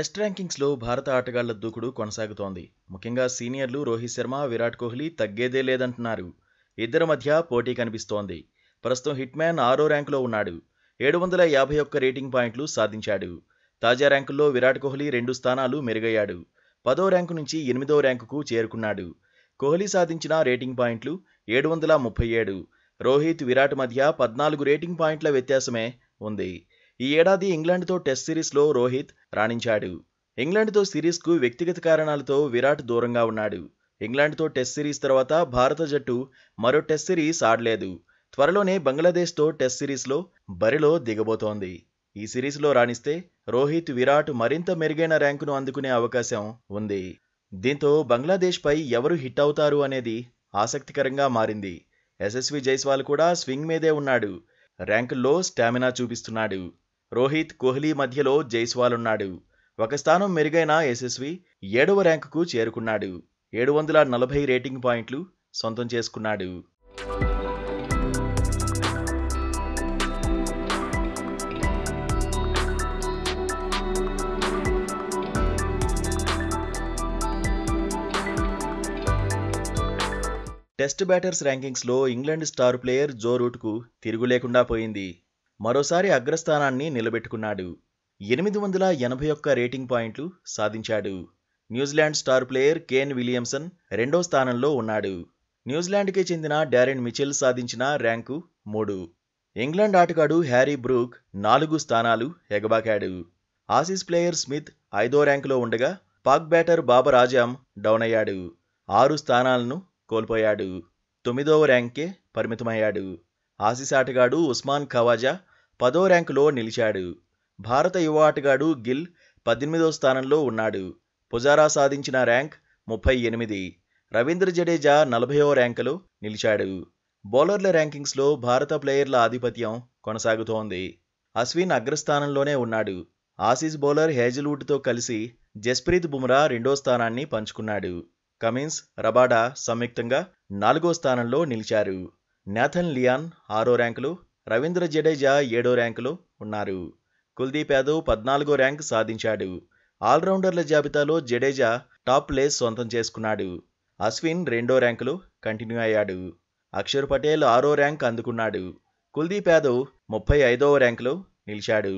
Test ర్యాంకింగ్స్లో భారత ఆటగాళ్ల దూకుడు కొనసాగుతోంది. ముఖ్యంగా సీనియర్లు రోహిత్ శర్మ, విరాట్ కోహ్లీ తగ్గేదే లేదంటున్నారు. ఇద్దరి మధ్య పోటీ కనిపిస్తోంది. ప్రస్తుతం హిట్ మ్యాన్ 6వ ర్యాంకులో ఉన్నాడు. 751 రేటింగ్ పాయింట్లు సాధించాడు. తాజా ర్యాంకుల్లో విరాట్ కోహ్లీ 2 స్థానాలు మెరుగయ్యాడు. 10వ ర్యాంకు నుంచి 8వ ర్యాంకుకు చేరుకున్నాడు. కోహ్లీ సాధించిన రేటింగ్ పాయింట్లు 737. రోహిత్, విరాట్ మధ్య 14 రేటింగ్ పాయింట్ల వ్యత్యాసమే ఉంది. ఈ ఏడాది ఇంగ్లాండ్తో టెస్ట్ సిరీస్లో రోహిత్ రాణించాడు. ఇంగ్లాండ్తో సిరీస్కు వ్యక్తిగత కారణాలతో విరాట్ దూరంగా ఉన్నాడు. ఇంగ్లాండ్తో టెస్ట్ సిరీస్ తర్వాత భారత జట్టు మరో టెస్ట్ సిరీస్ ఆడలేదు. త్వరలోనే బంగ్లాదేశ్తో టెస్ట్ సిరీస్లో బరిలో దిగబోతోంది. ఈ సిరీస్లో రాణిస్తే రోహిత్, విరాట్ మరింత మెరుగైన ర్యాంకును అందుకునే అవకాశం ఉంది. దీంతో బంగ్లాదేశ్పై ఎవరు హిట్ అవుతారు అనేది ఆసక్తికరంగా మారింది. యశస్వి జైస్వాల్ కూడా స్వింగ్ మీదే ఉన్నాడు. ర్యాంకుల్లో స్టామినా చూపిస్తున్నాడు. రోహిత్, కోహ్లీ మధ్యలో జైస్వాల్ ఉన్నాడు. ఒక స్థానం మెరుగైన యశస్వి 7వ ర్యాంకుకు చేరుకున్నాడు. 740 రేటింగ్ పాయింట్లు సొంతం చేసుకున్నాడు. టెస్ట్ బ్యాటర్స్ ర్యాంకింగ్స్లో ఇంగ్లాండ్ స్టార్ ప్లేయర్ జో రూట్కు తిరుగు లేకుండా పోయింది. మరోసారి అగ్రస్థానాన్ని నిలబెట్టుకున్నాడు. 881 రేటింగ్ పాయింట్లు సాధించాడు. New Zealand star player Kane Williamson 2వ స్థానంలో ఉన్నాడు. న్యూజిలాండ్కి చెందిన డారెన్ మిచెల్ సాధించిన ర్యాంకు 3. ఇంగ్లాండ్ ఆటగాడు హ్యారీ బ్రూక్ 4 స్థానాలు ఎగబాకాడు. ఆసీస్ ప్లేయర్ స్మిత్ 5వ ర్యాంకులో ఉండగా పాక్ బ్యాటర్ బాబర్ ఆజమ్ డౌన్ అయ్యాడు. 6 స్థానాలను కోల్పోయాడు. 9వ ర్యాంక్కే పరిమితమయ్యాడు. ఆసీస్ ఆటగాడు ఉస్మాన్ ఖవాజా 10వ ర్యాంకులో నిలిచాడు. భారత యువ ఆటగాడు గిల్ 18వ స్థానంలో ఉన్నాడు. పుజారా సాధించిన ర్యాంక్ 38. రవీంద్ర జడేజా 40వ ర్యాంకులో నిలిచాడు. బౌలర్ల ర్యాంకింగ్స్లో భారత ప్లేయర్ల ఆధిపత్యం కొనసాగుతోంది. అశ్విన్ అగ్రస్థానంలోనే ఉన్నాడు. ఆసీస్ బౌలర్ హేజల్వుడ్తో కలిసి జస్ప్రీత్ బుమ్రా 2వ స్థానాన్ని పంచుకున్నాడు. కమిన్స్, రబాడా సంయుక్తంగా 4వ స్థానంలో నిలిచారు. నాథన్ లియాన్ 6వ ర్యాంకులో, రవీంద్ర జడేజా 7వ ర్యాంకులో ఉన్నారు. కుల్దీప్ యాదవ్ 14వ ర్యాంక్ సాధించాడు. ఆల్రౌండర్ల జాబితాలో జడేజా టాప్ ప్లేస్ సొంతం చేసుకున్నాడు. అశ్విన్ 2వ ర్యాంకులో కంటిన్యూ అయ్యాడు. అక్షర్ పటేల్ 6వ ర్యాంక్ అందుకున్నాడు. కుల్దీప్ యాదవ్ 35వ ర్యాంకులో నిలిచాడు.